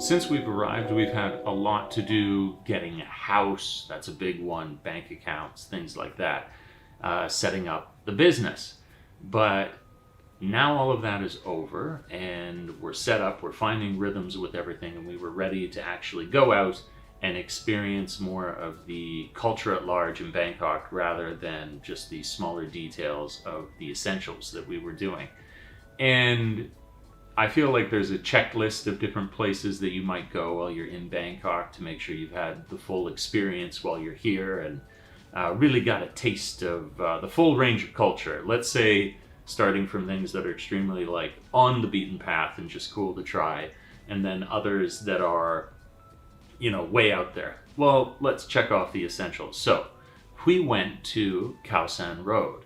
since we've arrived, we've had a lot to do getting a house. That's a big one. Bank accounts, things like that. Setting up the business. But now all of that is over and we're set up. We're finding rhythms with everything, and we were ready to actually go out and experience more of the culture at large in Bangkok rather than just the smaller details of the essentials that we were doing. And I feel like there's a checklist of different places that you might go while you're in Bangkok to make sure you've had the full experience while you're here and really got a taste of the full range of culture. Let's say starting from things that are extremely like on the beaten path and just cool to try, and then others that are, you know, way out there. Well, let's check off the essentials. So we went to Khao San Road.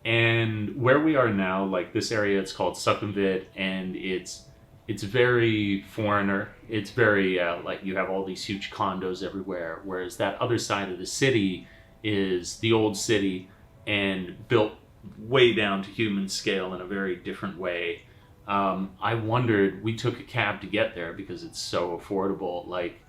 And where we are now, like this area, it's called Sukhumvit, and it's very foreigner. It's very like you have all these huge condos everywhere, whereas that other side of the city is the old city and built way down to human scale in a very different way. I wondered, we took a cab to get there because it's so affordable. Like,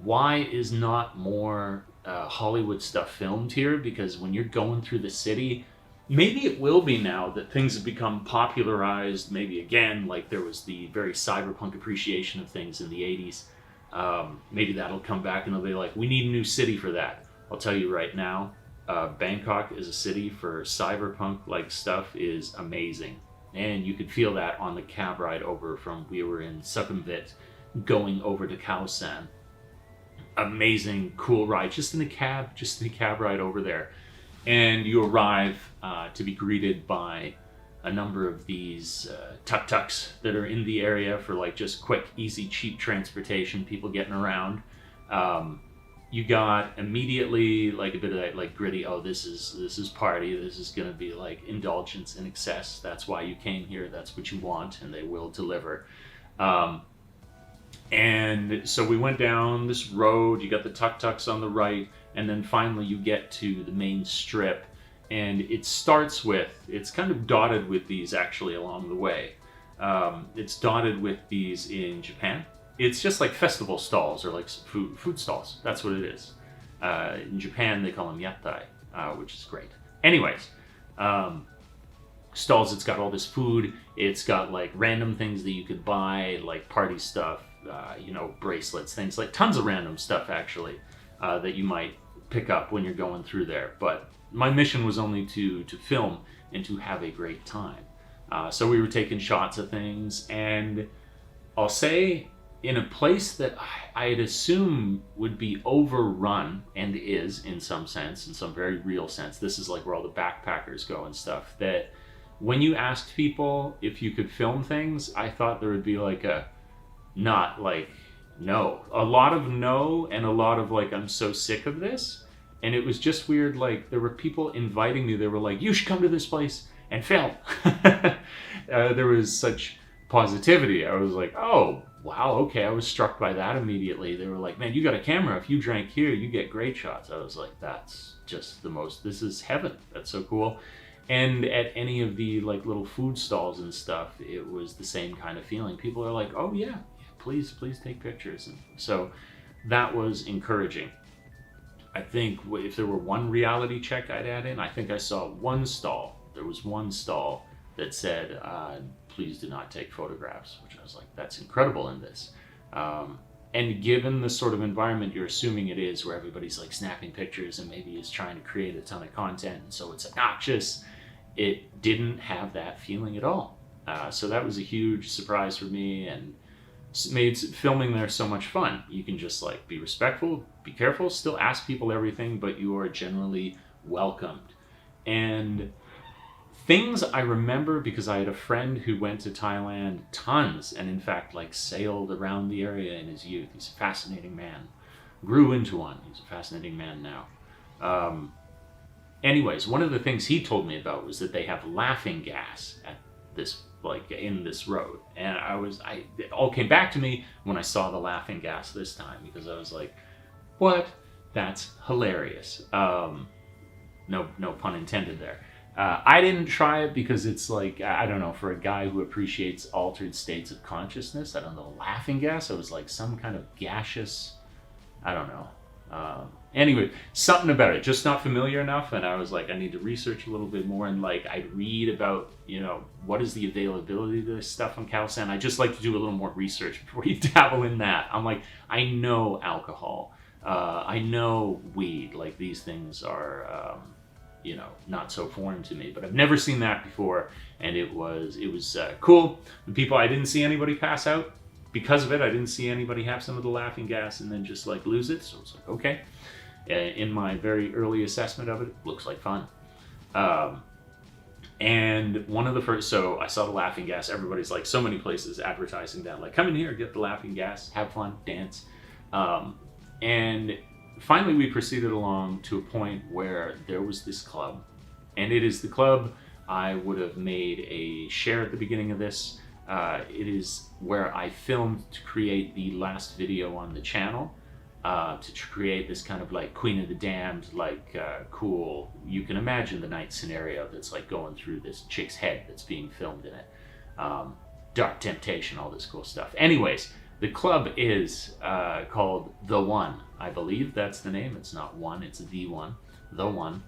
why is not more Hollywood stuff filmed here? Because when you're going through the city, maybe it will be now that things have become popularized, maybe again, like there was the very cyberpunk appreciation of things in the 80s. Maybe that'll come back and they'll be like, we need a new city for that. I'll tell you right now, Bangkok as a city for cyberpunk-like stuff is amazing. And you could feel that on the cab ride over from, we were in Sukhumvit, going over to Khao San. Amazing, cool ride, just in the cab ride over there. And you arrive to be greeted by a number of these tuk-tuks that are in the area for like just quick, easy, cheap transportation, people getting around. You got immediately like a bit of that like gritty, oh, this is party, this is gonna be like indulgence in excess, that's why you came here, that's what you want, and they will deliver. And so we went down this road, you got the tuk-tuks on the right, and then finally you get to the main strip, and it starts with, it's kind of dotted with these actually along the way. It's dotted with these in Japan. It's just like festival stalls or like food stalls. That's what it is. In Japan, they call them yatai, which is great. Anyways, stalls, it's got all this food. It's got like random things that you could buy, like party stuff, you know, bracelets, things like tons of random stuff actually that you might pick up when you're going through there. But my mission was only to film and to have a great time. So we were taking shots of things, and I'll say, in a place that I'd assume would be overrun, and is in some sense, in some very real sense. This is like where all the backpackers go and stuff, that when you asked people if you could film things, I thought there would be like a, not like, no. A lot of no, and a lot of like, I'm so sick of this. And it was just weird, like there were people inviting me, they were like, you should come to this place and film. There was such positivity. I was like, oh, wow, okay. I was struck by that immediately. They were like, man, you got a camera. If you drank here, you get great shots. I was like, that's just the most, this is heaven. That's so cool. And at any of the like little food stalls and stuff, it was the same kind of feeling. People are like, oh yeah, please take pictures. And so that was encouraging. I think if there were one reality check I'd add in, I think I saw one stall. There was one stall that said, please do not take photographs, which I was like, that's incredible in this. And given the sort of environment you're assuming it is, where everybody's like snapping pictures and maybe is trying to create a ton of content, and so it's obnoxious, it didn't have that feeling at all. So that was a huge surprise for me, and made filming there so much fun. You can just like be respectful, be careful, still ask people everything, but you are generally welcomed. And things I remember, because I had a friend who went to Thailand tons, and in fact like sailed around the area in his youth. He's a fascinating man. Grew into one. He's a fascinating man now. Anyways, one of the things he told me about was that they have laughing gas at this, like in this road. And it all came back to me when I saw the laughing gas this time, because I was like, what? That's hilarious. No pun intended there. I didn't try it because it's like, I don't know, for a guy who appreciates altered states of consciousness, I don't know, laughing gas, it was like some kind of gaseous, I don't know. Anyway, something about it, just not familiar enough, and I was like, I need to research a little bit more, and like, I'd read about, you know, what is the availability of this stuff on Khao San. I just like to do a little more research before you dabble in that. I'm like, I know alcohol, I know weed, like these things are, you know, not so foreign to me, but I've never seen that before, and it was cool. The people, I didn't see anybody pass out because of it. I didn't see anybody have some of the laughing gas and then just like lose it. So it's like, okay. In my very early assessment of it, looks like fun. And one of the first, so I saw the laughing gas. Everybody's like, so many places advertising that, like, come in here, get the laughing gas, have fun, dance. And finally we proceeded along to a point where there was this club, and it is the club I would have made a share at the beginning of this. It is where I filmed to create the last video on the channel, to create this kind of like Queen of the Damned, like cool, you can imagine the night scenario that's like going through this chick's head that's being filmed in it. Dark Temptation, all this cool stuff. Anyways, the club is called The One. I believe that's the name. It's not one, it's The One. The One.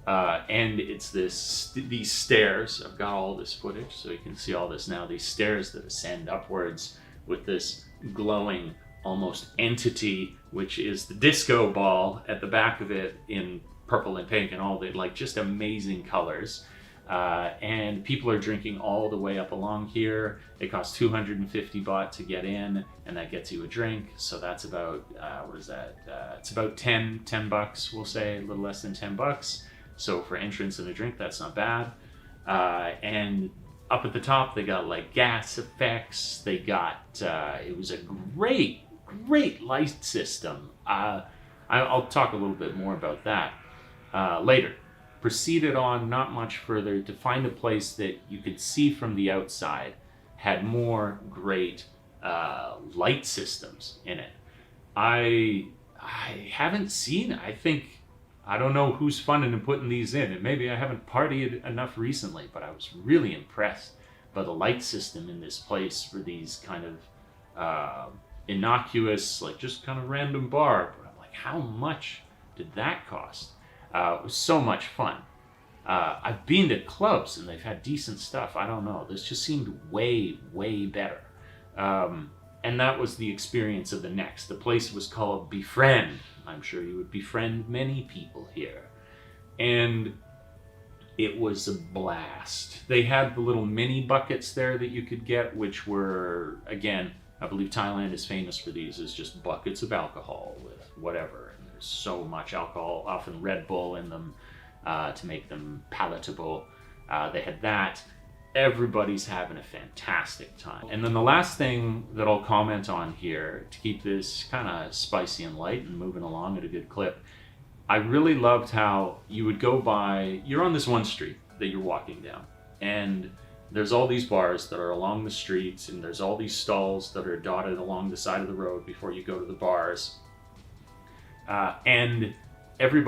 And it's these stairs. I've got all this footage so you can see all this now. These stairs that ascend upwards with this glowing almost entity, which is the disco ball at the back of it in purple and pink and all the like just amazing colors. And people are drinking all the way up along here. It costs 250 baht to get in, and that gets you a drink. So that's about, what is that? It's about 10 bucks, we'll say, a little less than 10 bucks. So for entrance and a drink, that's not bad. And up at the top, they got like gas effects. They got, it was a great light system. I'll talk a little bit more about that later. Proceeded on not much further to find a place that you could see from the outside had more great light systems in it. I haven't seen, I don't know who's funding and putting these in, and maybe I haven't partied enough recently, but I was really impressed by the light system in this place for these kind of innocuous, like just kind of random bar. But I'm like, how much did that cost? It was so much fun. I've been to clubs and they've had decent stuff. I don't know. This just seemed way better. And that was the experience of the next. The place was called Befriend. I'm sure you would befriend many people here. And it was a blast. They had the little mini buckets there that you could get, which were, again, I believe Thailand is famous for these, is just buckets of alcohol with whatever. And there's so much alcohol, often Red Bull in them, to make them palatable. They had that. Everybody's having a fantastic time. And then the last thing that I'll comment on here, to keep this kind of spicy and light and moving along at a good clip, I really loved how you would go by, you're on this one street that you're walking down, and there's all these bars that are along the streets, and there's all these stalls that are dotted along the side of the road before you go to the bars. And every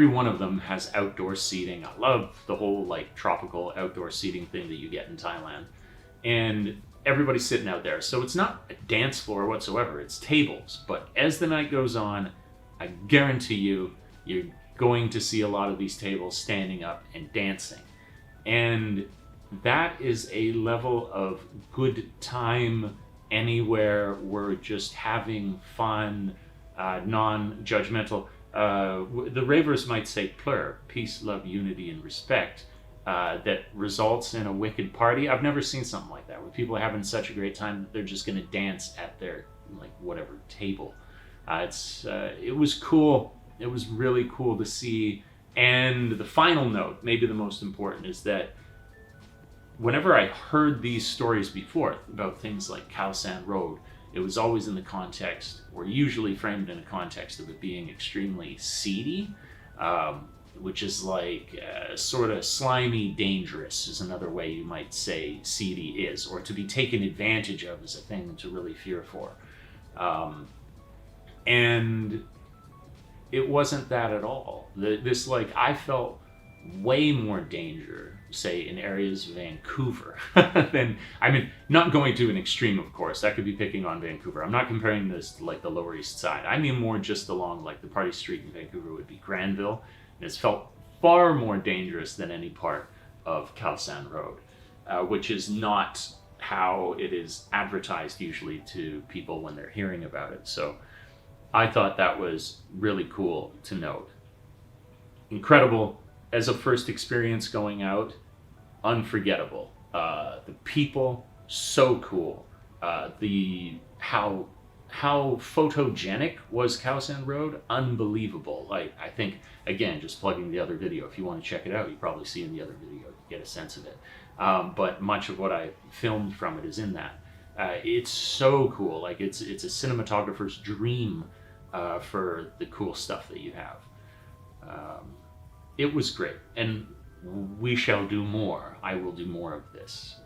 one of them has outdoor seating. I love the whole like tropical outdoor seating thing that you get in Thailand. And everybody's sitting out there. So it's not a dance floor whatsoever, it's tables. But as the night goes on, I guarantee you're going to see a lot of these tables standing up and dancing. And that is a level of good time anywhere. We're just having fun, non-judgmental. The ravers might say plur, peace, love, unity, and respect, that results in a wicked party. I've never seen something like that, where people are having such a great time that they're just going to dance at their, like, whatever table. It was cool. It was really cool to see. And the final note, maybe the most important, is that whenever I heard these stories before about things like Khao San Road, it was always in the context, or usually framed in a context of it being extremely seedy, which is like sort of slimy, dangerous is another way you might say seedy is, or to be taken advantage of is a thing to really fear for. And it wasn't that at all. This, like, I felt way more danger, say, in areas of Vancouver than, I mean, not going to an extreme, of course. That could be picking on Vancouver. I'm not comparing this to like the Lower East Side. I mean more just along like the Party Street in Vancouver would be Granville. And it's felt far more dangerous than any part of Khao San Road, which is not how it is advertised usually to people when they're hearing about it. So I thought that was really cool to note. Incredible as a first experience going out, unforgettable. The people, so cool. How photogenic was Khao San Road, unbelievable. Like, I think, again, just plugging the other video, if you want to check it out, you probably see in the other video, you get a sense of it. But much of what I filmed from it is in that. It's so cool. Like, it's a cinematographer's dream for the cool stuff that you have. It was great, and we shall do more. I will do more of this.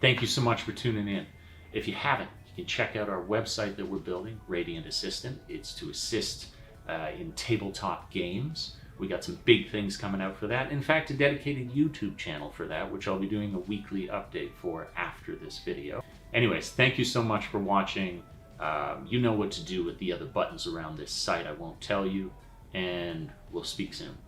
Thank you so much for tuning in. If you haven't, you can check out our website that we're building, Radiant Assistant. It's to assist in tabletop games. We got some big things coming out for that. In fact, a dedicated YouTube channel for that, which I'll be doing a weekly update for after this video. Anyways, thank you so much for watching. You know what to do with the other buttons around this site. I won't tell you. And we'll speak soon.